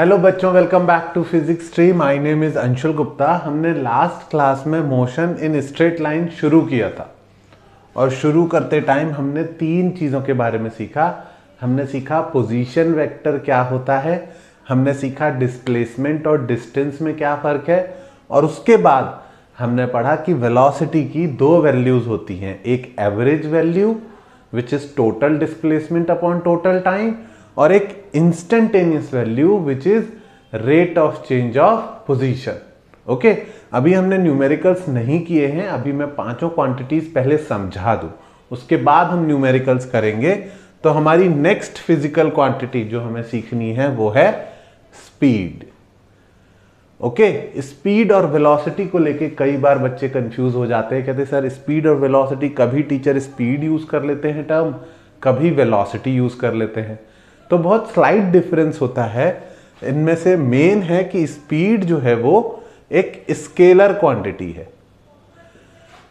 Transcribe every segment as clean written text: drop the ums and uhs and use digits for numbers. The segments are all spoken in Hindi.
हेलो बच्चों, welcome back to physics tree. My name is Anshul Gupta. हमने लास्ट क्लास में मोशन इन स्ट्रेट लाइन शुरू किया था और शुरू करते टाइम हमने तीन चीज़ों के बारे में सीखा। हमने सीखा पोजीशन वेक्टर क्या होता है, हमने सीखा डिस्प्लेसमेंट और डिस्टेंस में क्या फ़र्क है, और उसके बाद हमने पढ़ा कि वेलोसिटी की दो वैल्यूज़ होती हैं, एक average value which is total displacement upon total time, और एक instantaneous value which is rate of change of position. Okay, अभी हमने न्यूमेरिकल्स नहीं किए हैं, अभी मैं पांचों क्वांटिटीज पहले समझा दूं, उसके बाद हम न्यूमेरिकल्स करेंगे। तो हमारी नेक्स्ट फिजिकल क्वांटिटी जो हमें सीखनी है वो है स्पीड। ओके, स्पीड और वेलोसिटी को लेके कई बार बच्चे कंफ्यूज हो जाते हैं, कहते हैं सर स्पीड और वेलोसिटी, कभी टीचर स्पीड यूज कर लेते हैं टर्म, कभी वेलोसिटी यूज कर लेते हैं, तो बहुत स्लाइट डिफरेंस होता है। इनमें से मेन है कि स्पीड जो है वो एक स्केलर क्वांटिटी है।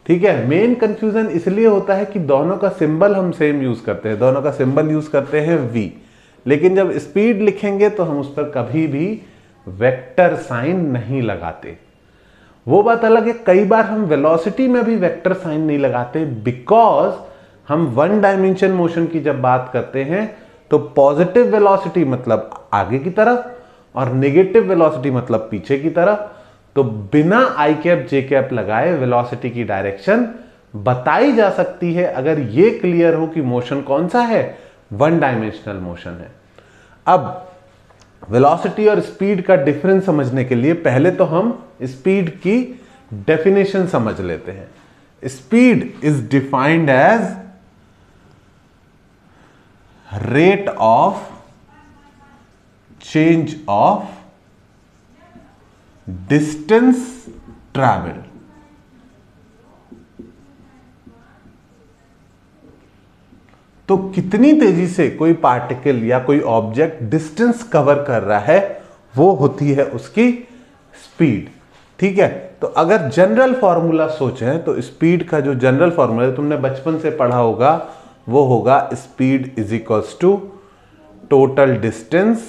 ठीक है, मेन कंफ्यूजन इसलिए होता है कि दोनों का सिंबल हम सेम यूज करते हैं, दोनों का सिंबल यूज करते हैं v, लेकिन जब स्पीड लिखेंगे तो हम उस पर कभी भी वेक्टर साइन नहीं लगाते। वो बात अलग है, कई बार हम वेलोसिटी में भी वेक्टर साइन नहीं लगाते, बिकॉज हम वन डायमेंशन मोशन की जब बात करते हैं तो पॉजिटिव वेलोसिटी मतलब आगे की तरफ और नेगेटिव वेलोसिटी मतलब पीछे की तरफ। तो बिना आई कैप जे कैप लगाए वेलोसिटी की डायरेक्शन बताई जा सकती है, अगर ये क्लियर हो कि मोशन कौन सा है, वन डायमेंशनल मोशन है। अब वेलोसिटी और स्पीड का डिफरेंस समझने के लिए पहले तो हम स्पीड की डेफिनेशन समझ लेते हैं। Speed is defined as rate of change of distance traveled। तो कितनी तेजी से कोई पार्टिकल या कोई ऑब्जेक्ट डिस्टेंस कवर कर रहा है वो होती है उसकी स्पीड। ठीक है, तो अगर जनरल फॉर्मूला सोचें तो स्पीड का जो जनरल फॉर्मूला तुमने बचपन से पढ़ा होगा वो होगा speed is equals to total distance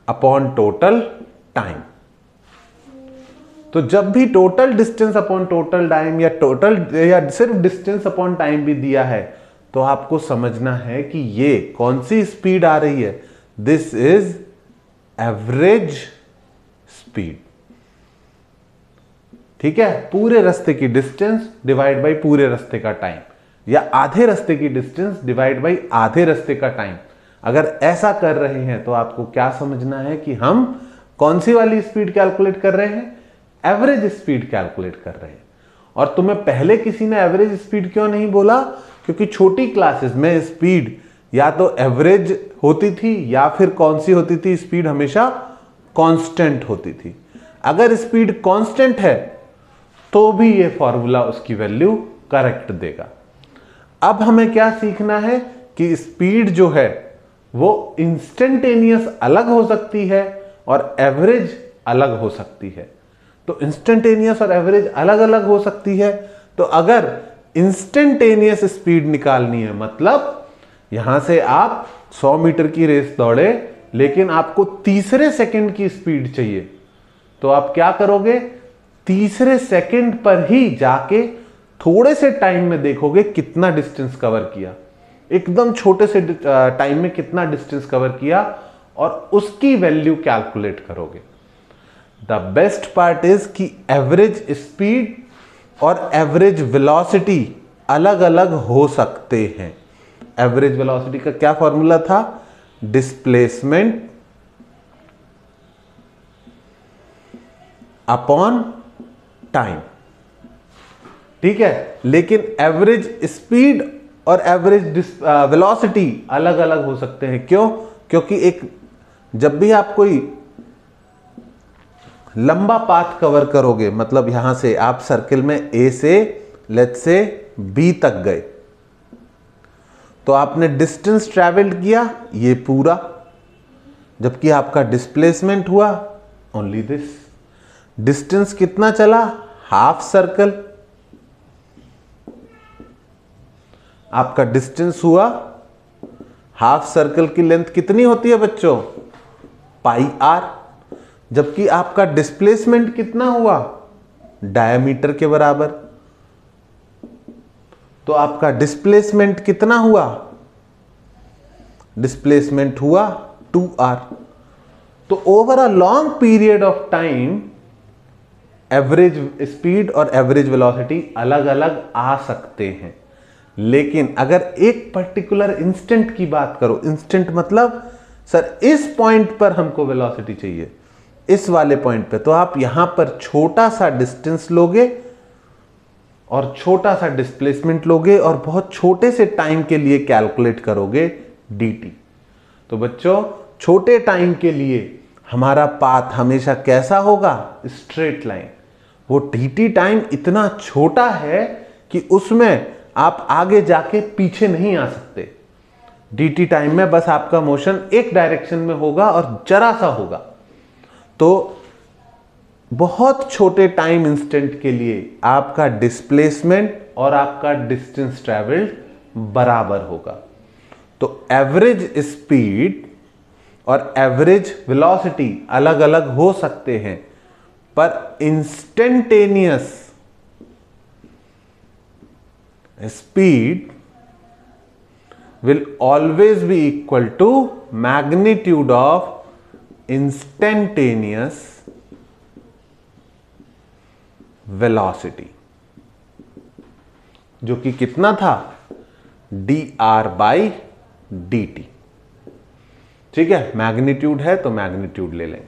upon total time. तो जब भी total distance upon total time या टोटल या सिर्फ डिस्टेंस अपॉन टाइम भी दिया है तो आपको समझना है कि ये कौन सी स्पीड आ रही है, दिस इज एवरेज स्पीड। ठीक है, पूरे रास्ते की डिस्टेंस डिवाइड बाय पूरे रास्ते का टाइम, या आधे रास्ते की डिस्टेंस डिवाइड बाय आधे रास्ते का टाइम। अगर ऐसा कर रहे हैं तो आपको क्या समझना है कि हम कौन सी वाली स्पीड कैलकुलेट कर रहे हैं, एवरेज स्पीड कैलकुलेट कर रहे हैं। और तुम्हें पहले किसी ने एवरेज स्पीड क्यों नहीं बोला, क्योंकि छोटी क्लासेस में स्पीड या तो एवरेज होती थी या फिर कौन सी होती थी, स्पीड हमेशा कांस्टेंट होती थी। अगर स्पीड कांस्टेंट है तो भी ये फॉर्मूला उसकी वैल्यू करेक्ट देगा। अब हमें क्या सीखना है कि स्पीड जो है वो इंस्टेंटेनियस अलग हो सकती है और एवरेज अलग हो सकती है। तो इंस्टेंटेनियस और एवरेज अलग अलग हो सकती है। तो अगर इंस्टेंटेनियस स्पीड निकालनी है, मतलब यहां से आप 100 मीटर की रेस दौड़े लेकिन आपको तीसरे सेकंड की स्पीड चाहिए, तो आप क्या करोगे, तीसरे सेकंड पर ही जाके थोड़े से टाइम में देखोगे कितना डिस्टेंस कवर किया, एकदम छोटे से टाइम में कितना डिस्टेंस कवर किया, और उसकी वैल्यू कैलकुलेट करोगे। द बेस्ट पार्ट इज कि एवरेज स्पीड और एवरेज वेलोसिटी अलग अलग हो सकते हैं। एवरेज वेलोसिटी का क्या फॉर्मूला था, डिस्प्लेसमेंट अपॉन टाइम। ठीक है, लेकिन एवरेज स्पीड और एवरेज वेलोसिटी अलग अलग हो सकते हैं। क्यों? क्योंकि जब भी आप कोई लंबा पाथ कवर करोगे, मतलब यहां से आप सर्किल में ए से लेट्स से बी तक गए, तो आपने डिस्टेंस ट्रैवल्ड किया ये पूरा, जबकि आपका डिस्प्लेसमेंट हुआ ओनली दिस। डिस्टेंस कितना चला, हाफ सर्कल। आपका डिस्टेंस हुआ, हाफ सर्कल की लेंथ कितनी होती है बच्चों, पाई आर, जबकि आपका डिस्प्लेसमेंट कितना हुआ, डायमीटर के बराबर। तो आपका डिस्प्लेसमेंट कितना हुआ, डिस्प्लेसमेंट हुआ 2r। तो over a long period of time average speed और एवरेज वेलोसिटी अलग अलग आ सकते हैं, लेकिन अगर एक पर्टिकुलर इंस्टेंट की बात करो, इंस्टेंट मतलब सर इस पॉइंट पर हमको वेलोसिटी चाहिए, इस वाले पॉइंट पे, तो आप यहां पर छोटा सा डिस्टेंस लोगे और छोटा सा डिस्प्लेसमेंट लोगे और बहुत छोटे से टाइम के लिए कैलकुलेट करोगे dt। तो बच्चों छोटे टाइम के लिए हमारा पाथ हमेशा कैसा होगा, स्ट्रेट लाइन। वो dt टाइम इतना छोटा है कि उसमें आप आगे जाके पीछे नहीं आ सकते। dt टाइम में बस आपका मोशन एक डायरेक्शन में होगा और जरा सा होगा। तो बहुत छोटे टाइम इंस्टेंट के लिए आपका डिस्प्लेसमेंट और आपका डिस्टेंस ट्रेवल्ड बराबर होगा। तो एवरेज स्पीड और एवरेज वेलोसिटी अलग अलग हो सकते हैं, पर instantaneous speed will always be equal to magnitude of instantaneous velocity, जो कि कितना था, dr/dt। ठीक है, मैग्नीट्यूड है तो मैग्नीट्यूड ले लेंगे।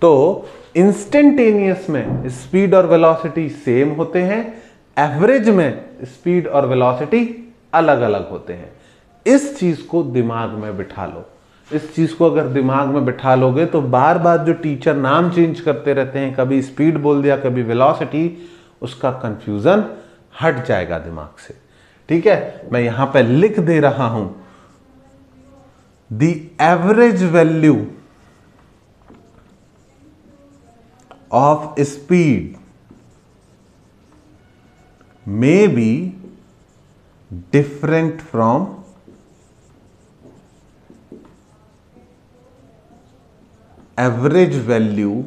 तो इंस्टेंटेनियस में स्पीड और वेलोसिटी सेम होते हैं, एवरेज में स्पीड और वेलोसिटी अलग अलग होते हैं। इस चीज को दिमाग में बिठा लो। इस चीज को अगर दिमाग में बिठा लोगे तो बार बार जो टीचर नाम चेंज करते रहते हैं, कभी स्पीड बोल दिया कभी वेलोसिटी, उसका कंफ्यूजन हट जाएगा दिमाग से। ठीक है, मैं यहां पे लिख दे रहा हूं, the average value of speed may be different from average value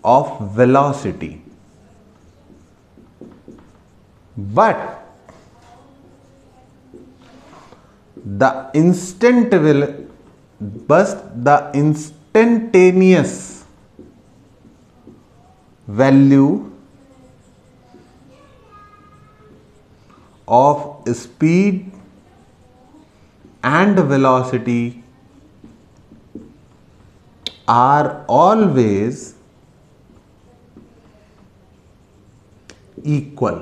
of velocity, but the instantaneous value of speed and velocity are always equal।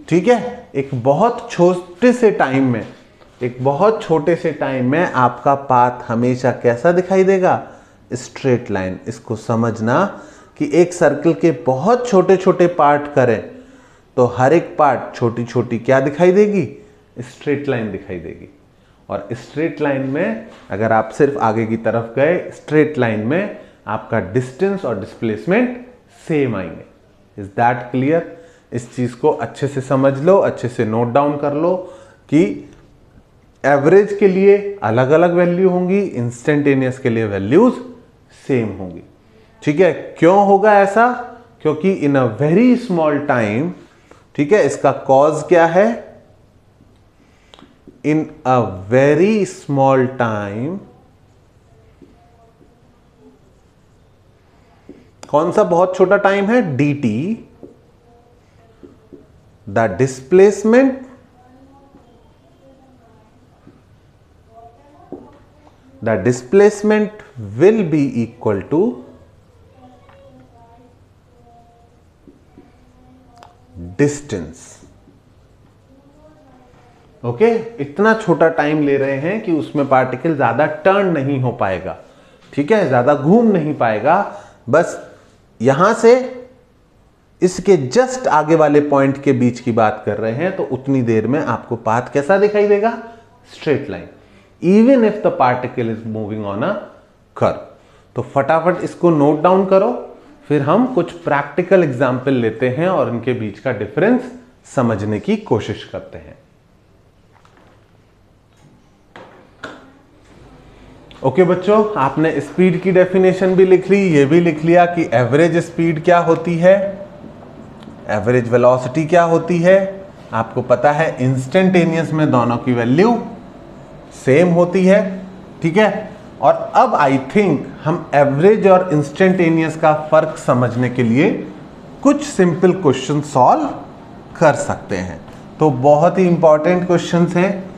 ठीक है, एक बहुत छोटे से टाइम में, आपका पाथ हमेशा कैसा दिखाई देगा, स्ट्रेट लाइन। इसको समझना कि एक सर्कल के बहुत छोटे छोटे पार्ट करें तो हर एक पार्ट छोटी छोटी क्या दिखाई देगी, स्ट्रेट लाइन दिखाई देगी। और स्ट्रेट लाइन में अगर आप सिर्फ आगे की तरफ गए, स्ट्रेट लाइन में आपका डिस्टेंस और डिस्प्लेसमेंट सेम आएंगे। Is that clear? इस चीज को अच्छे से समझ लो, अच्छे से नोट डाउन कर लो कि एवरेज के लिए अलग अलग वैल्यू होंगी, इंस्टेंटेनियस के लिए वैल्यूज सेम होंगी। ठीक है, क्यों होगा ऐसा? क्योंकि in a very small time, ठीक है, इसका कॉज क्या है, in a very small time, कौन सा बहुत छोटा टाइम है, dt, the displacement will be equal to distance. Okay, इतना छोटा टाइम ले रहे हैं कि उसमें पार्टिकल ज्यादा टर्न नहीं हो पाएगा, ठीक है, ज्यादा घूम नहीं पाएगा। बस यहां से इसके जस्ट आगे वाले पॉइंट के बीच की बात कर रहे हैं, तो उतनी देर में आपको पाथ कैसा दिखाई देगा, straight line, even if the particle is moving on a curve. तो फटाफट इसको नोट डाउन करो, फिर हम कुछ प्रैक्टिकल एग्जाम्पल लेते हैं और इनके बीच का डिफरेंस समझने की कोशिश करते हैं। ओके बच्चों, आपने स्पीड की डेफिनेशन भी लिख ली, ये भी लिख लिया कि एवरेज स्पीड क्या होती है, एवरेज वेलोसिटी क्या होती है। आपको पता है इंस्टेंटेनियस में दोनों की वैल्यू सेम होती है, ठीक है। और अब आई थिंक हम एवरेज और इंस्टेंटेनियस का फर्क समझने के लिए कुछ सिंपल क्वेश्चन सॉल्व कर सकते हैं। तो बहुत ही इंपॉर्टेंट क्वेश्चंस हैं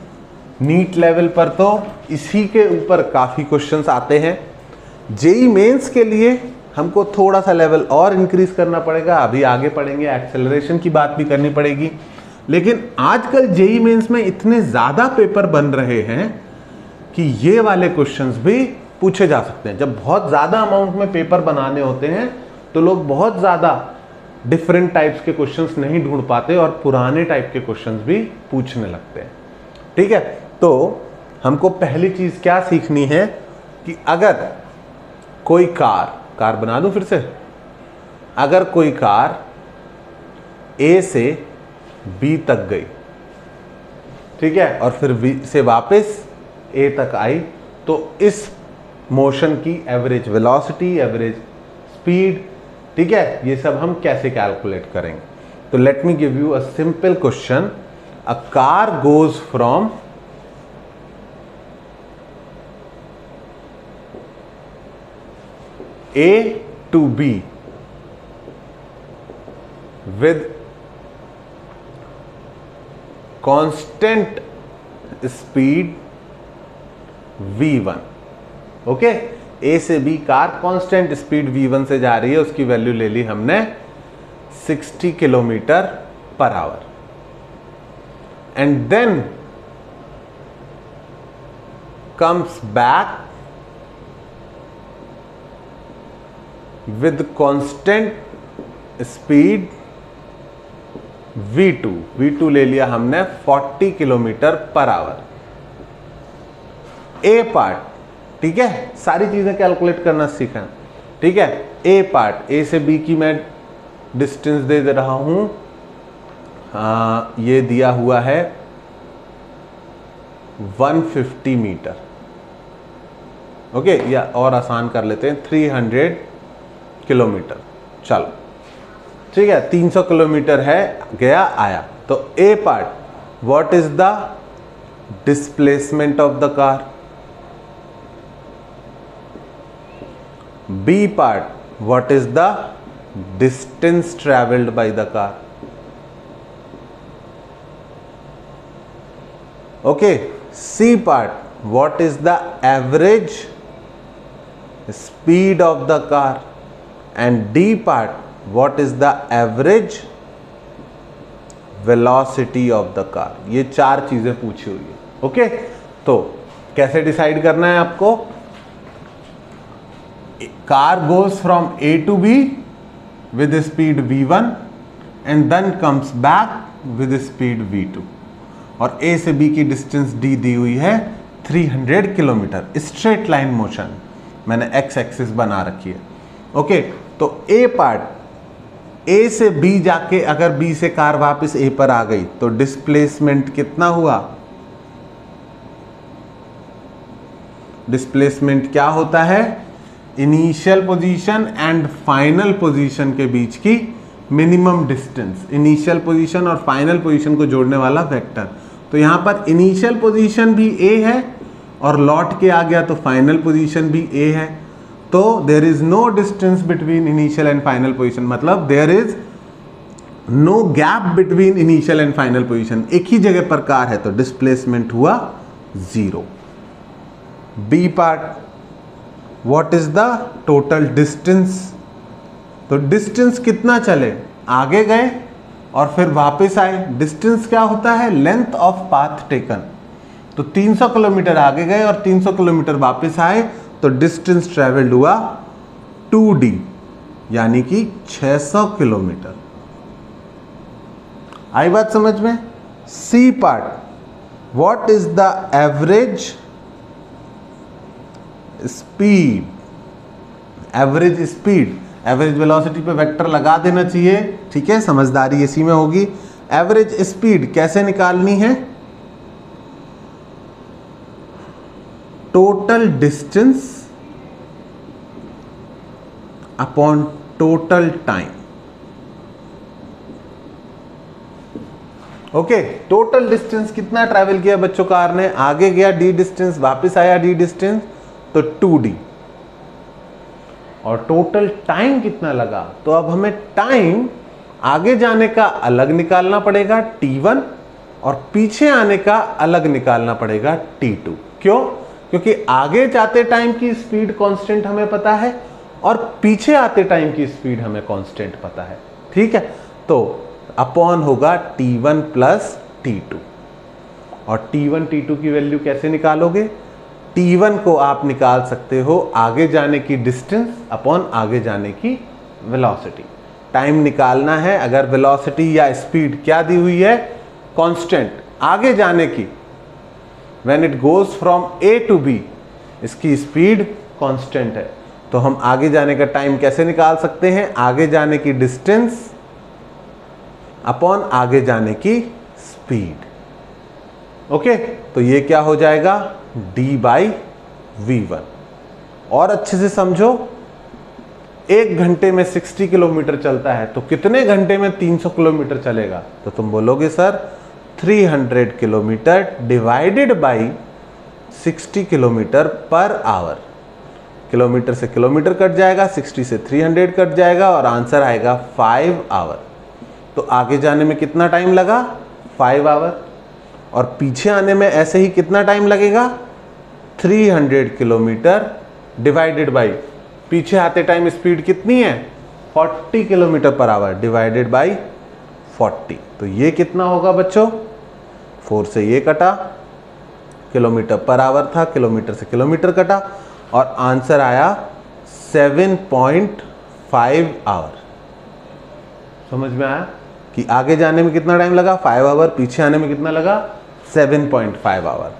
नीट लेवल पर, तो इसी के ऊपर काफ़ी क्वेश्चंस आते हैं। जेई मेंस के लिए हमको थोड़ा सा लेवल और इंक्रीज करना पड़ेगा, अभी आगे पढ़ेंगे, एक्सेलरेशन की बात भी करनी पड़ेगी। लेकिन आजकल जेई मेंस में इतने ज़्यादा पेपर बन रहे हैं कि ये वाले क्वेश्चंस भी पूछे जा सकते हैं। जब बहुत ज़्यादा अमाउंट में पेपर बनाने होते हैं तो लोग बहुत ज़्यादा डिफरेंट टाइप्स के क्वेश्चंस नहीं ढूंढ पाते और पुराने टाइप के क्वेश्चंस भी पूछने लगते हैं, ठीक है। तो हमको पहली चीज क्या सीखनी है कि अगर कोई कार बना दूं फिर से, अगर कोई कार ए से बी तक गई, ठीक है, और फिर बी से वापस ए तक आई, तो इस मोशन की एवरेज वेलोसिटी, एवरेज स्पीड, ठीक है, ये सब हम कैसे कैलकुलेट करेंगे। तो let me give you a simple question. A car goes from A to B with constant speed v1, okay. A से B car constant speed v1 से जा रही है, उसकी वैल्यू ले ली हमने 60 kilometre per hour, and then comes back with constant speed V2 ले लिया हमने 40 kilometre per our. A part, ठीक है, सारी चीजें कैलकुलेट करना सीखा, ठीक है। ए पार्ट, ए से बी की मैं डिस्टेंस दे रहा हूं, ये दिया हुआ है 150 मीटर, ओके, या और आसान कर लेते हैं 300 किलोमीटर, चलो ठीक है, 300 किलोमीटर है, गया आया। तो A part, what is the displacement of the car. B part, what is the distance travelled by the car. Okay, C part, what is the average speed of the car, and D part, what is the average velocity of the car। ये चार चीजें पूछी हुई है, ओके। तो कैसे डिसाइड करना है आपको, car goes from A to B with speed V1 and then comes back with speed V2, और A से B की डिस्टेंस D दी हुई है 300 किलोमीटर, स्ट्रेट लाइन मोशन, मैंने एक्स एक्सिस बना रखी है, ओके। तो ए पार्ट, ए से बी जाके अगर बी से कार वापस ए पर आ गई तो डिस्प्लेसमेंट कितना हुआ, डिस्प्लेसमेंट क्या होता है, initial position and final position के बीच की मिनिमम डिस्टेंस, इनिशियल पोजीशन और फाइनल पोजीशन को जोड़ने वाला वेक्टर। तो यहां पर इनिशियल पोजीशन भी ए है और लौट के आ गया तो फाइनल पोजीशन भी ए है, तो there is no distance between initial and final position, मतलब there is no gap between initial and final position, एक ही जगह पर कार है, तो डिस्प्लेसमेंट हुआ 0। B part, what is the total distance, तो डिस्टेंस कितना चले, आगे गए और फिर वापस आए, डिस्टेंस क्या होता है, लेंथ ऑफ पाथ टेकन, तो 300 किलोमीटर आगे गए और 300 किलोमीटर वापस आए, तो डिस्टेंस ट्रेवल्ड हुआ 2D, यानी कि 600 किलोमीटर। आई बात समझ में। C part, what is the average speed, average speed, average velocity पे वेक्टर लगा देना चाहिए, ठीक है, समझदारी इसी में होगी। एवरेज स्पीड कैसे निकालनी है, total distance upon total time. Okay, total distance कितना ट्रैवल किया बच्चों कार ने, आगे गया d डिस्टेंस, वापस आया d डिस्टेंस, तो 2d। और टोटल टाइम कितना लगा, तो अब हमें टाइम आगे जाने का अलग निकालना पड़ेगा t1 और पीछे आने का अलग निकालना पड़ेगा t2। क्यों? क्योंकि आगे जाते टाइम की स्पीड कांस्टेंट हमें पता है और पीछे आते टाइम की स्पीड हमें कांस्टेंट पता है। ठीक है, तो अपॉन होगा t1 प्लस t2। और t1 t2 की वैल्यू कैसे निकालोगे? t1 को आप निकाल सकते हो आगे जाने की डिस्टेंस अपॉन आगे जाने की वेलोसिटी। टाइम निकालना है, अगर वेलोसिटी या स्पीड क्या दी हुई है, कांस्टेंट आगे जाने की, when it goes from A to B, इसकी स्पीड कांस्टेंट है, तो हम आगे जाने का टाइम कैसे निकाल सकते हैं? आगे जाने की डिस्टेंस अपॉन आगे जाने की स्पीड। ओके, तो ये क्या हो जाएगा? d by v1। और अच्छे से समझो, 1 घंटे में 60 किलोमीटर चलता है, तो कितने घंटे में 300 किलोमीटर चलेगा? तो तुम बोलोगे sir 300 kilometre divided by 60 kilometre per our. Kilometre से किलोमीटर कट जाएगा, 60 से 300 कट जाएगा और आंसर आएगा 5 आवर। तो आगे जाने में कितना टाइम लगा? 5 आवर। और पीछे आने में ऐसे ही कितना टाइम लगेगा? 300 किलोमीटर डिवाइडेड बाई, पीछे आते टाइम स्पीड कितनी है? 40 kilometre per our divided by 40। तो ये कितना होगा बच्चों? 4 से ये कटा, किलोमीटर पर आवर था, किलोमीटर से किलोमीटर कटा और आंसर आया 7.5 आवर। समझ में आया कि आगे जाने में कितना टाइम लगा? 5 आवर, पीछे आने में कितना लगा? 7.5 आवर।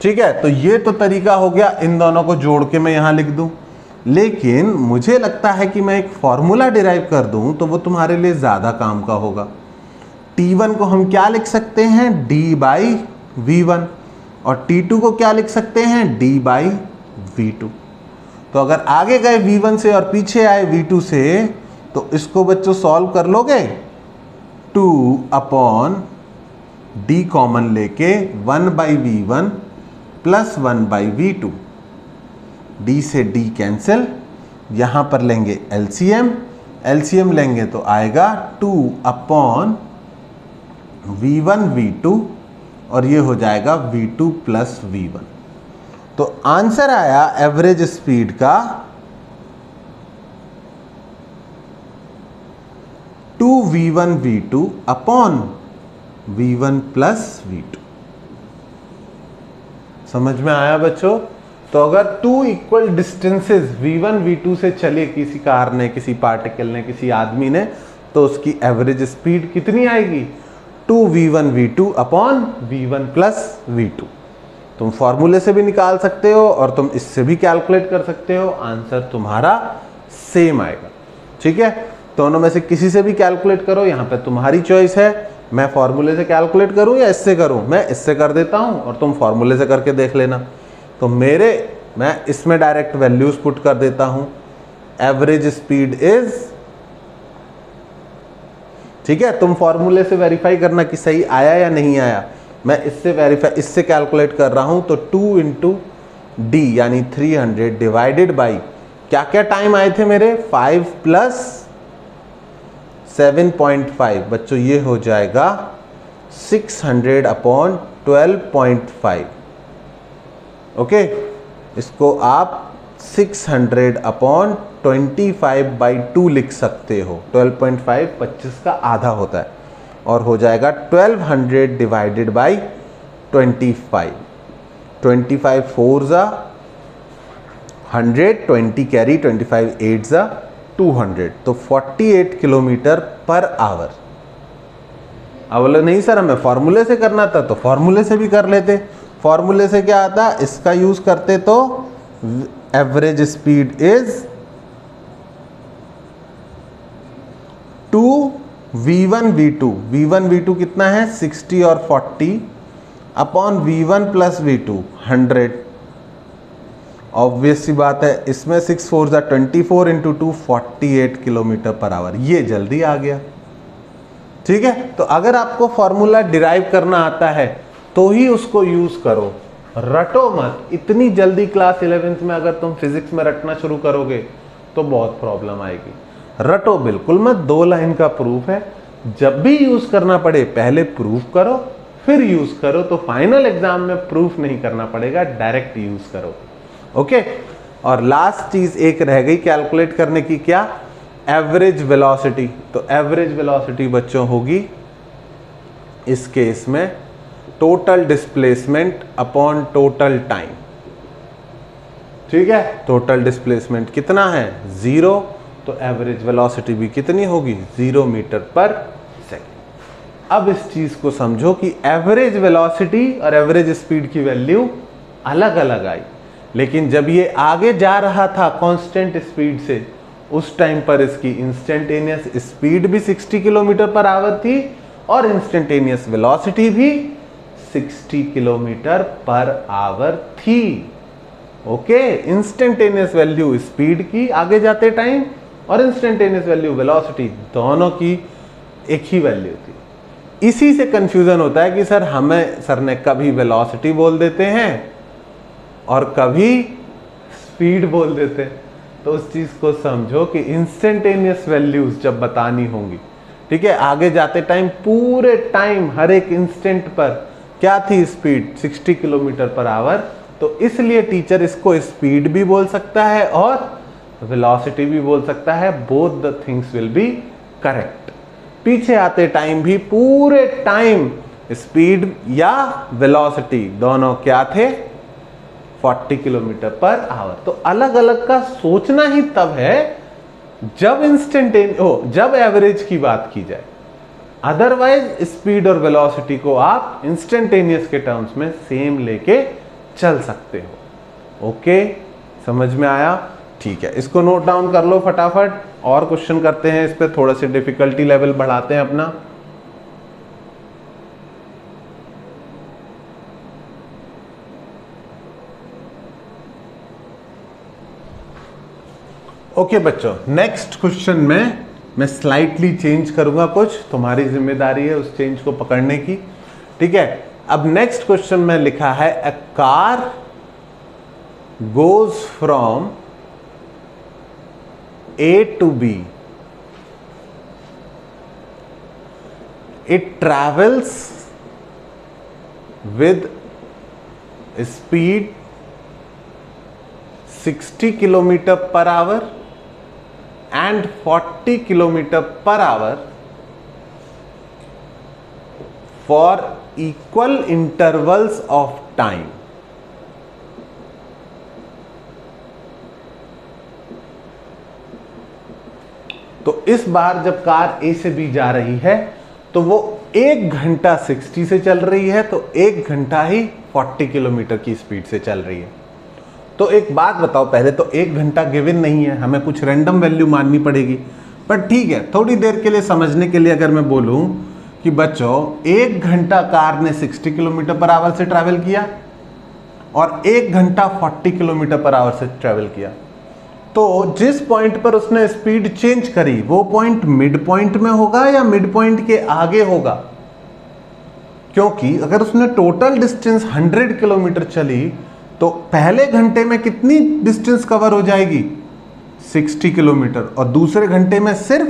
ठीक है, तो ये तो तरीका हो गया, इन दोनों को जोड़ के मैं यहां लिख दूं। लेकिन मुझे लगता है कि मैं एक फॉर्मूला डिराइव कर दूं तो वो तुम्हारे लिए ज्यादा काम का होगा। t1 को हम क्या लिख सकते हैं? d by v1। और t2 को क्या लिख सकते हैं? d by v2। तो अगर आगे गए v1 से और पीछे आए v2 से, तो इसको बच्चों सॉल्व कर लोगे। 2 अपॉन d कॉमन लेके 1 by v1 plus 1 by v2। d से d कैंसिल, यहां पर लेंगे LCM, LCM लेंगे तो आएगा 2 अपॉन v1 v2 और ये हो जाएगा v2 प्लस v1। तो आंसर आया एवरेज स्पीड का 2v1 v2 upon v1 plus v2। समझ में आया बच्चों? तो अगर 2 इक्वल डिस्टेंसेस v1 v2 से चले किसी कार ने, किसी पार्टिकल ने, किसी आदमी ने, तो उसकी एवरेज स्पीड कितनी आएगी? 2v1 v2 upon v1 plus v2। तुम फॉर्मूले से भी निकाल सकते हो और तुम इससे भी कैलकुलेट कर सकते हो, आंसर तुम्हारा सेम आएगा। ठीक है, दोनों में से किसी से भी कैलकुलेट करो, यहाँ पे तुम्हारी चॉइस है। मैं फॉर्मूले से कैलकुलेट करूं या इससे करूं? मैं इससे कर देता हूं और तुम फॉर्मूले से करके देख लेना। तो मैं इसमें डायरेक्ट वैल्यूज पुट कर देता हूं। एवरेज स्पीड इज, ठीक है, तुम फॉर्मूले से वेरीफाई करना कि सही आया या नहीं आया। मैं इससे कैलकुलेट कर रहा हूं, तो 2 इंटू डी यानी 300 डिवाइडेड बाई क्या क्या टाइम आए थे मेरे? 5 प्लस 7.5। बच्चों ये हो जाएगा 600 अपॉन 12.5। ओके, इसको आप 600 अपॉन 25/2 लिख सकते हो। 12.5 25 का आधा होता है और हो जाएगा 1200 डिवाइडेड बाई 25। 25 4 जा 100, 20 कैरी, 25 8 जा 200, तो 48 किलोमीटर पर आवर। अब बोले नहीं सर हमें फॉर्मूले से करना था, तो फॉर्मूले से भी कर लेते। फॉर्मूले से क्या आता, इसका यूज करते तो average speed is 2v1 v2। v1 v2 कितना है? 60 और 40 upon v1 plus v2 100। Obvious सी बात है, इसमें 6 4 जा 24 इंटू 2 48 किलोमीटर पर आवर, ये जल्दी आ गया। ठीक है, तो अगर आपको फॉर्मूला डिराइव करना आता है तो ही उसको यूज करो, रटो मत। इतनी जल्दी क्लास 11th में अगर तुम फिजिक्स में रटना शुरू करोगे तो बहुत प्रॉब्लम आएगी। रटो बिल्कुल मत, 2 लाइन का प्रूफ है, जब भी यूज करना पड़े पहले प्रूफ करो फिर यूज करो, तो फाइनल एग्जाम में प्रूफ नहीं करना पड़ेगा, डायरेक्ट यूज करो। ओके, और लास्ट चीज एक रह गई कैलकुलेट करने की, क्या? Average velocity. तो एवरेज वेलोसिटी बच्चों होगी इस केस में total displacement upon total time. ठीक है, टोटल डिस्प्लेसमेंट कितना है? 0, तो एवरेज वेलोसिटी भी कितनी होगी? 0 मीटर पर सेकेंड। अब इस चीज को समझो कि एवरेज वेलोसिटी और एवरेज स्पीड की वैल्यू अलग अलग आई, लेकिन जब ये आगे जा रहा था कांस्टेंट स्पीड से, उस टाइम पर इसकी इंस्टेंटेनियस स्पीड भी 60 किलोमीटर पर आवर थी और इंस्टेंटेनियस वेलोसिटी भी 60 किलोमीटर पर आवर थी। ओके, इंस्टेंटेनियस वैल्यू स्पीड की आगे जाते टाइम और इंस्टेंटेनियस वैल्यू वेलोसिटी, दोनों की एक ही वैल्यू थी। इसी से कंफ्यूजन होता है कि सर ने कभी वेलोसिटी बोल देते हैं और कभी स्पीड बोल देते हैं। तो उस चीज को समझो कि इंस्टेंटेनियस वैल्यूज जब बतानी होंगी, ठीक है, आगे जाते टाइम पूरे टाइम हर एक इंस्टेंट पर क्या थी स्पीड? 60 kilometre per our. तो इसलिए टीचर इसको स्पीड भी बोल सकता है और वेलोसिटी भी बोल सकता है, both the things will be correct. पीछे आते टाइम भी पूरे टाइम स्पीड या वेलोसिटी दोनों क्या थे? 40 किलोमीटर पर आवर। तो अलग अलग का सोचना ही तब है जब एवरेज की बात की जाए, अदरवाइज स्पीड और वेलोसिटी को आप इंस्टेंटेनियस के टर्म्स में सेम लेके चल सकते हो। ओके, समझ में आया? ठीक है, इसको नोट डाउन कर लो फटाफट और क्वेश्चन करते हैं। इस पे थोड़ा सा डिफिकल्टी लेवल बढ़ाते हैं अपना। ओके बच्चों, नेक्स्ट क्वेश्चन में मैं स्लाइटली चेंज करूंगा, कुछ तुम्हारी जिम्मेदारी है उस चेंज को पकड़ने की। ठीक है, अब नेक्स्ट क्वेश्चन में लिखा है अ car goes from A to B. It travels with speed 60 kilometer per hour and 40 kilometer per hour for equal intervals of time. तो इस बार जब कार ए से बी जा रही है तो वो 1 घंटा 60 से चल रही है, तो 1 घंटा ही 40 किलोमीटर की स्पीड से चल रही है। तो एक बात बताओ, पहले तो 1 घंटा गिवन नहीं है, हमें कुछ रैंडम वैल्यू माननी पड़ेगी, पर ठीक है, थोड़ी देर के लिए समझने के लिए अगर मैं बोलूं कि बच्चों 1 घंटा कार ने 60 किलोमीटर पर आवर से ट्रैवल किया और 1 घंटा 40 किलोमीटर पर आवर से ट्रैवल किया, तो जिस पॉइंट पर उसने स्पीड चेंज करी वो पॉइंट मिड पॉइंट में होगा या मिड पॉइंट के आगे होगा? क्योंकि अगर उसने टोटल डिस्टेंस 100 किलोमीटर चली तो पहले घंटे में कितनी डिस्टेंस कवर हो जाएगी? 60 किलोमीटर, और दूसरे घंटे में सिर्फ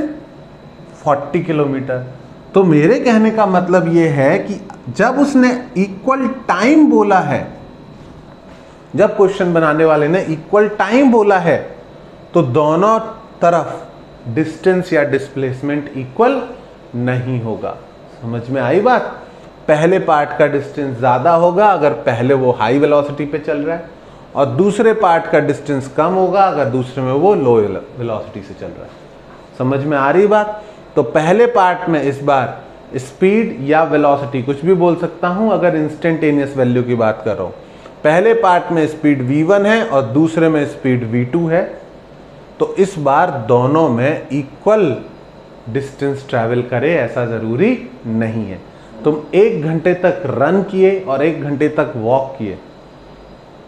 40 किलोमीटर। तो मेरे कहने का मतलब यह है कि जब उसने इक्वल टाइम बोला है, जब क्वेश्चन बनाने वाले ने इक्वल टाइम बोला है, तो दोनों तरफ डिस्टेंस या डिस्प्लेसमेंट इक्वल नहीं होगा। समझ में आई बात? पहले पार्ट का डिस्टेंस ज्यादा होगा अगर पहले वो हाई वेलोसिटी पे चल रहा है, और दूसरे पार्ट का डिस्टेंस कम होगा अगर दूसरे में वो लो वेलोसिटी से चल रहा है। समझ में आ रही बात? तो पहले पार्ट में इस बार स्पीड या वेलोसिटी कुछ भी बोल सकता हूं अगर इंस्टेंटेनियस वैल्यू की बात कर रहा हूं। पहले पार्ट में स्पीड v1 है और दूसरे में स्पीड v2 है, तो इस बार दोनों में इक्वल डिस्टेंस ट्रैवल करे ऐसा जरूरी नहीं है। तुम 1 घंटे तक रन किए और 1 घंटे तक वॉक किए,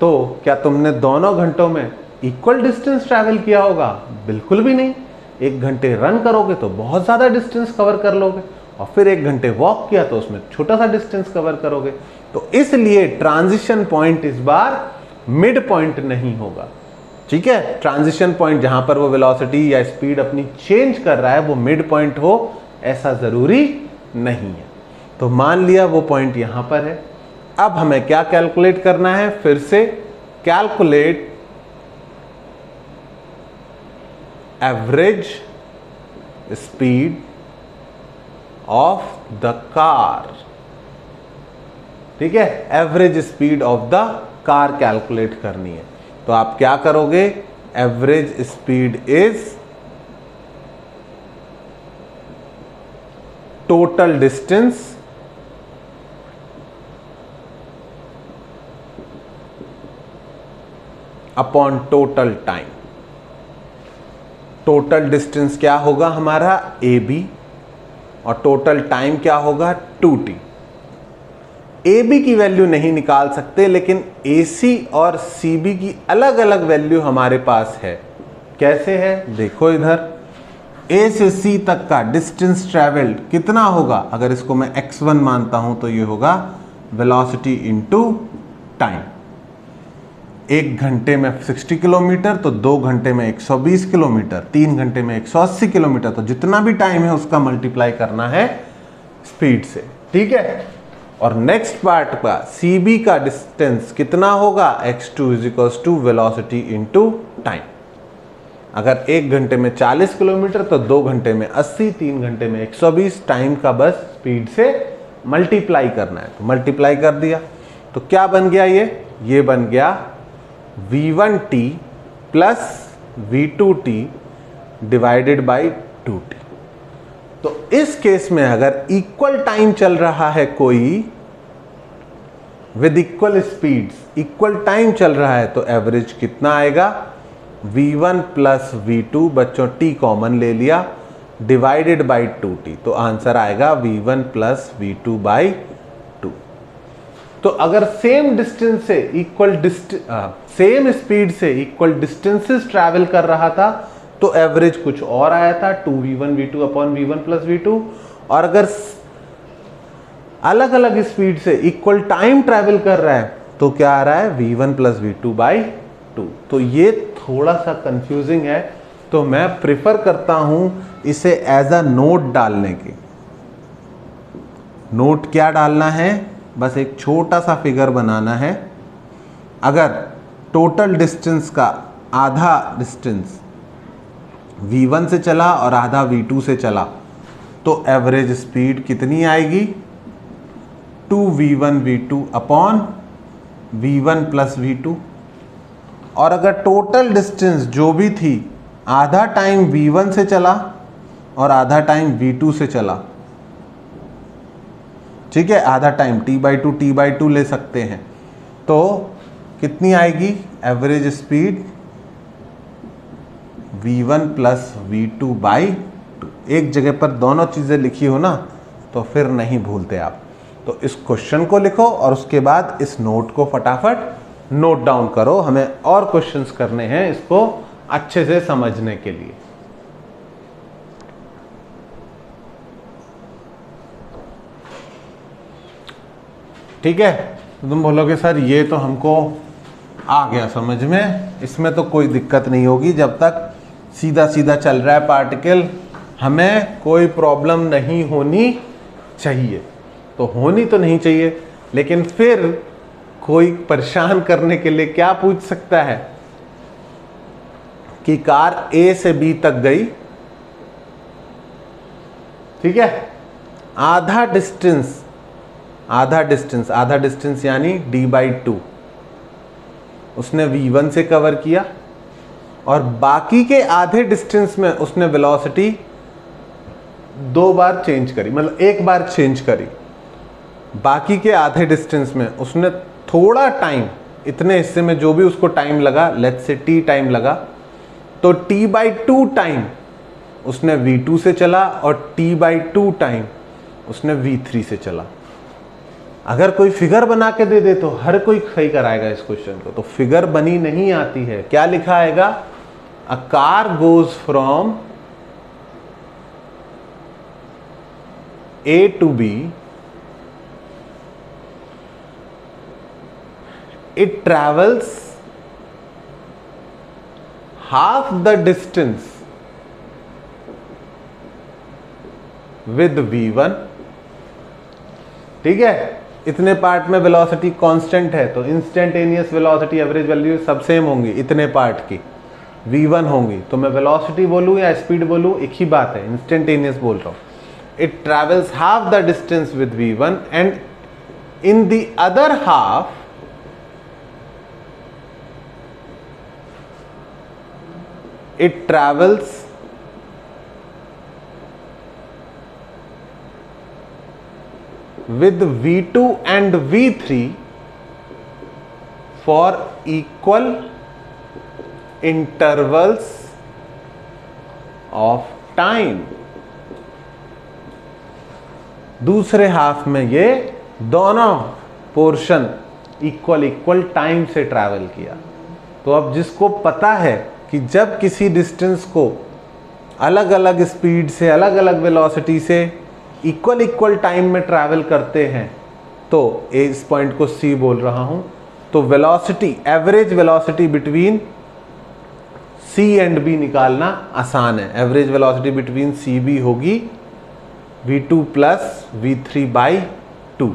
तो क्या तुमने दोनों घंटों में इक्वल डिस्टेंस ट्रैवल किया होगा? बिल्कुल भी नहीं। 1 घंटे रन करोगे तो बहुत ज़्यादा डिस्टेंस कवर कर लोगे, और फिर 1 घंटे वॉक किया तो उसमें छोटा सा डिस्टेंस कवर करोगे। तो इसलिए ट्रांजिशन पॉइंट इस बार मिड पॉइंट नहीं होगा। ठीक है, ट्रांजिशन पॉइंट जहां पर वो वेलोसिटी या स्पीड अपनी चेंज कर रहा है वो मिड पॉइंट हो, ऐसा जरूरी नहीं है। तो मान लिया वो पॉइंट यहां पर है। अब हमें क्या कैलकुलेट करना है? फिर से calculate average speed of the car. ठीक है, average speed of the car calculate करनी है। तो आप क्या करोगे? Average speed is total distance upon total time. Total distance क्या होगा हमारा? AB, और टोटल टाइम क्या होगा? 2t। AB की वैल्यू नहीं निकाल सकते, लेकिन AC और CB की अलग अलग वैल्यू हमारे पास है। कैसे है? देखो इधर, A से C तक का डिस्टेंस ट्रेवल्ड कितना होगा? अगर इसको मैं x1 मानता हूं तो ये होगा वेलोसिटी इनटू टाइम। 1 घंटे में 60 किलोमीटर, तो 2 घंटे में 120 किलोमीटर, 3 घंटे में 180 किलोमीटर। तो जितना भी टाइम है उसका मल्टीप्लाई करना है स्पीड से। ठीक है, और नेक्स्ट पार्ट का CB का डिस्टेंस कितना होगा? x2 is equals to velocity into time. अगर 1 घंटे में 40 किलोमीटर तो 2 घंटे में 80, 3 घंटे में 120। टाइम का बस स्पीड से मल्टीप्लाई करना है, तो मल्टीप्लाई कर दिया। तो क्या बन गया? ये बन गया v1t plus v2t divided by 2t। तो इस केस में अगर इक्वल टाइम चल रहा है कोई with equal speeds, equal time चल रहा है, तो एवरेज कितना आएगा? v1 प्लस v2, बच्चों t कॉमन ले लिया, डिवाइडेड बाई 2t। तो आंसर आएगा v1 प्लस v2 बाई 2। तो अगर सेम डिस्टेंस से सेम स्पीड से इक्वल डिस्टेंसेस ट्रैवल कर रहा था तो एवरेज कुछ और आया था, 2v1 v2 upon v1 plus v2। और अगर अलग अलग स्पीड से इक्वल टाइम ट्रैवल कर रहा है तो क्या आ रहा है? v1 plus v2 by 2। तो ये थोड़ा सा कंफ्यूजिंग है, तो मैं प्रिफर करता हूं इसे एज अ नोट डालने की। नोट क्या डालना है? बस एक छोटा सा फिगर बनाना है। अगर टोटल डिस्टेंस का आधा डिस्टेंस v1 से चला और आधा v2 से चला तो एवरेज स्पीड कितनी आएगी? 2v1 v2 upon v1 plus v2। और अगर टोटल डिस्टेंस जो भी थी आधा टाइम v1 से चला और आधा टाइम v2 से चला, ठीक है, आधा टाइम t/2 ले सकते हैं, तो कितनी आएगी average speed? v1 plus v2 by 2। एक जगह पर दोनों चीज़ें लिखी हो ना तो फिर नहीं भूलते आप। तो इस क्वेश्चन को लिखो और उसके बाद इस नोट को फटाफट नोट डाउन करो। हमें और क्वेश्चंस करने हैं इसको अच्छे से समझने के लिए। ठीक है, तो तुम बोलोगे सर ये तो हमको आ गया समझ में, इसमें तो कोई दिक्कत नहीं होगी, जब तक सीधा सीधा चल रहा है पार्टिकल हमें कोई प्रॉब्लम नहीं होनी चाहिए। तो होनी तो नहीं चाहिए, लेकिन फिर कोई परेशान करने के लिए क्या पूछ सकता है कि कार A से B तक गई, ठीक है, आधा डिस्टेंस यानी d/2 उसने v1 से कवर किया और बाकी के आधे डिस्टेंस में उसने वेलोसिटी 2 बार चेंज करी, मतलब 1 बार चेंज करी। बाकी के आधे डिस्टेंस में उसने थोड़ा टाइम, इतने हिस्से में जो भी उसको टाइम लगा, लेट्स से t टाइम लगा, तो t/2 टाइम उसने v2 से चला और t/2 टाइम उसने v3 से चला। अगर कोई फिगर बना के दे दे तो हर कोई सही कराएगा इस क्वेश्चन को। तो फिगर बनी नहीं आती है, क्या लिखा आएगा? A car goes from A to B, it travels half the distance with v1। ठीक है, इतने पार्ट में वेलोसिटी कांस्टेंट है तो इंस्टेंटेनियस वेलोसिटी एवरेज वैल्यू सब सेम होंगी, इतने पार्ट की v1 होंगी। तो मैं वेलोसिटी बोलूं या स्पीड बोलूं एक ही बात है, इंस्टेंटेनियस बोल रहा हूं। It travels half the distance with v1 and in the other half it travels with v2 and v3 for equal intervals of time। दूसरे हाफ में ये दोनों पोर्शन इक्वल टाइम से ट्रैवल किया। तो अब जिसको पता है कि जब किसी डिस्टेंस को अलग अलग स्पीड से, अलग अलग वेलोसिटी से इक्वल टाइम में ट्रैवल करते हैं, तो इस पॉइंट को सी बोल रहा हूं। तो velocity, average velocity between C and B निकालना आसान है। Average velocity between C B होगी v2 प्लस v3 बाई 2।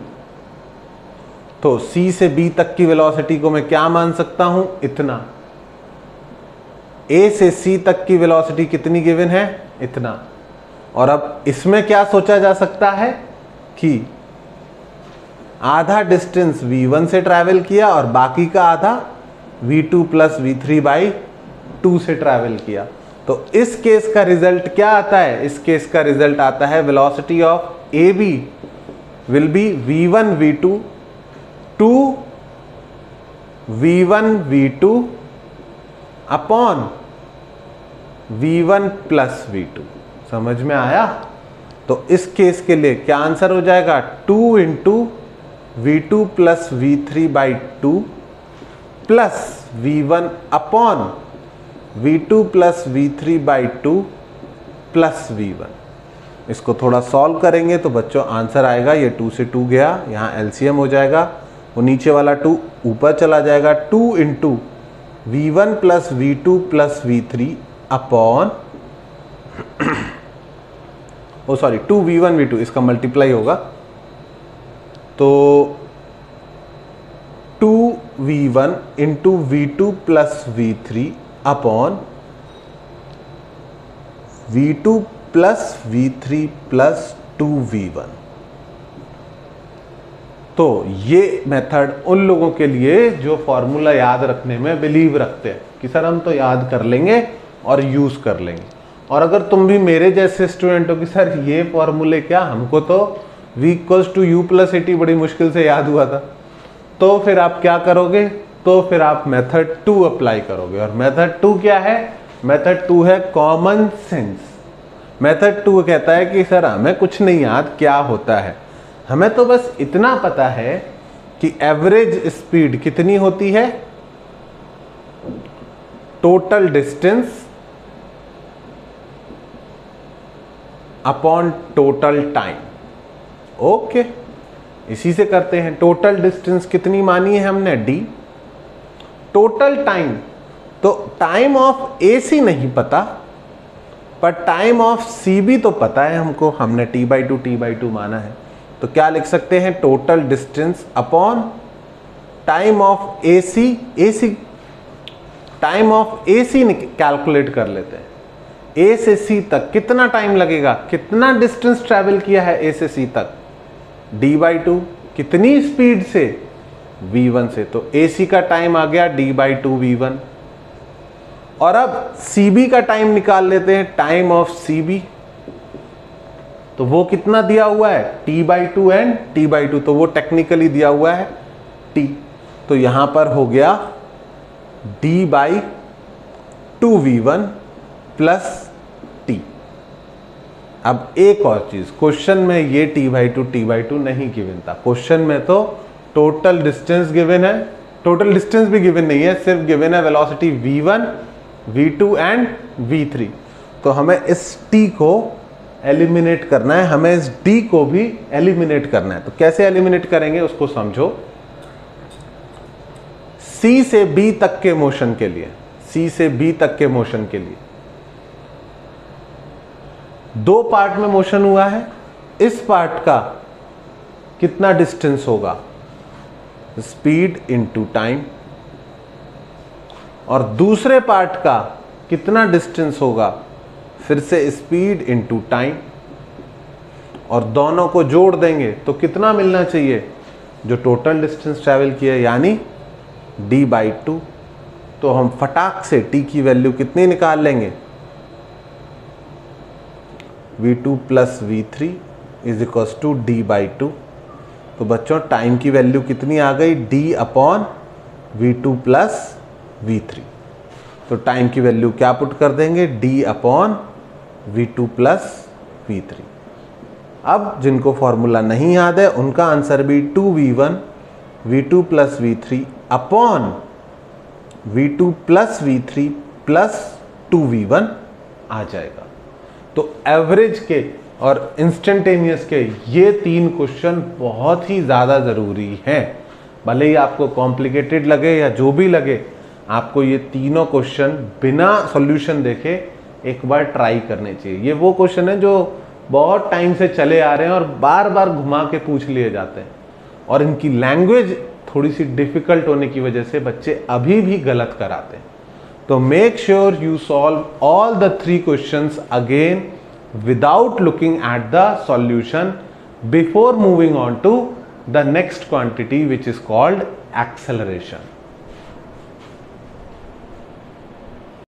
तो सी से बी तक की वेलोसिटी को मैं क्या मान सकता हूं? इतना। ए से सी तक की वेलोसिटी कितनी गिवन है? इतना। और अब इसमें क्या सोचा जा सकता है कि आधा डिस्टेंस v1 से ट्रैवल किया और बाकी का आधा v2 प्लस v3 बाई 2 से ट्रैवल किया। तो इस केस का रिजल्ट क्या आता है? इस केस का रिजल्ट आता है velocity of A B will be v1 v2 two v1 v2 upon v1 plus v2। समझ में आया? तो इस केस के लिए क्या आंसर हो जाएगा? 2 into v2 plus v3 by 2 plus v1 upon v2 plus v3 by 2 plus v1। इसको थोड़ा सॉल्व करेंगे तो बच्चों आंसर आएगा, ये 2 से 2 गया, यहाँ एलसीएम हो जाएगा, वो नीचे वाला 2 ऊपर चला जाएगा। 2 into v1 plus v2 plus v3 upon oh sorry 2v1 v2, इसका मल्टीप्लाई होगा तो 2v1 into v2 plus v3 upon v2 plus v3 plus 2v1। तो ये मेथड उन लोगों के लिए जो फॉर्मूला याद रखने में बिलीव रखते हैं कि सर हम तो याद कर लेंगे और यूज कर लेंगे। और अगर तुम भी मेरे जैसे स्टूडेंट हो कि सर ये फॉर्मूले क्या, हमको तो v equals to u plus a t बड़ी मुश्किल से याद हुआ था, तो फिर आप क्या करोगे? तो फिर आप मेथड 2 अप्लाई करोगे। और मेथड 2 क्या है? मेथड 2 है कॉमन सेंस। मेथड 2 कहता है कि सर हमें कुछ नहीं याद क्या होता है, हमें तो बस इतना पता है कि एवरेज स्पीड कितनी होती है, total distance upon total time. Okay, इसी से करते हैं। टोटल डिस्टेंस कितनी मानी है हमने? d। टोटल टाइम, तो टाइम ऑफ AC नहीं पता, पर टाइम ऑफ CB तो पता है हमको, हमने t/2 माना है। तो क्या लिख सकते हैं? Total distance upon time of AC time of AC calculate कर लेते हैं। A से C तक कितना टाइम लगेगा, कितना डिस्टेंस ट्रैवल किया है A से C तक? d/2। कितनी स्पीड से? v1 से। तो AC का टाइम आ गया d/2 v1। और अब CB का टाइम निकाल लेते हैं, टाइम ऑफ CB। तो वो कितना दिया हुआ है? t/2 एंड t/2, तो वो टेक्निकली दिया हुआ है t। तो यहां पर हो गया d/2 v1 प्लस t। अब एक और चीज, क्वेश्चन में ये t/2 नहीं गिवन था। क्वेश्चन में तो टोटल डिस्टेंस गिवन है, टोटल डिस्टेंस भी गिवन नहीं है, सिर्फ गिवन है velocity v1, v2 and v3। तो हमें इस t को एलिमिनेट करना है, हमें इस d को भी एलिमिनेट करना है। तो कैसे एलिमिनेट करेंगे उसको समझो। C से B तक के मोशन के लिए, C से B तक के मोशन के लिए दो पार्ट में मोशन हुआ है। इस पार्ट का कितना डिस्टेंस होगा, स्पीड इनटू टाइम, और दूसरे पार्ट का कितना डिस्टेंस होगा, फिर से स्पीड इनटू टाइम, और दोनों को जोड़ देंगे तो कितना मिलना चाहिए, जो टोटल डिस्टेंस ट्रैवल किया यानी d/2। तो हम फटाक से t की वैल्यू कितनी निकाल लेंगे, v2 plus v3 is equals to d/2। तो बच्चों टाइम की वैल्यू कितनी आ गई, d/v2 प्लस v3। तो टाइम की वैल्यू क्या पुट कर देंगे, d/v2 प्लस v3। अब जिनको फॉर्मूला नहीं याद है उनका आंसर भी 2v1 v2 plus v3 upon v2 plus v3 plus 2v1 आ जाएगा। तो एवरेज के और इंस्टेंटेनियस के ये तीन क्वेश्चन बहुत ही ज़्यादा ज़रूरी हैं। भले ही आपको कॉम्प्लिकेटेड लगे या जो भी लगे, आपको ये तीनों क्वेश्चन बिना सॉल्यूशन देखे एक बार ट्राई करने चाहिए। ये वो क्वेश्चन है जो बहुत टाइम से चले आ रहे हैं और बार बार घुमा के पूछ लिए जाते हैं, और इनकी लैंग्वेज थोड़ी सी डिफिकल्ट होने की वजह से बच्चे अभी भी गलत कराते हैं। तो make sure you solve all the 3 questions again without looking at the solution before moving on to the next quantity which is called acceleration.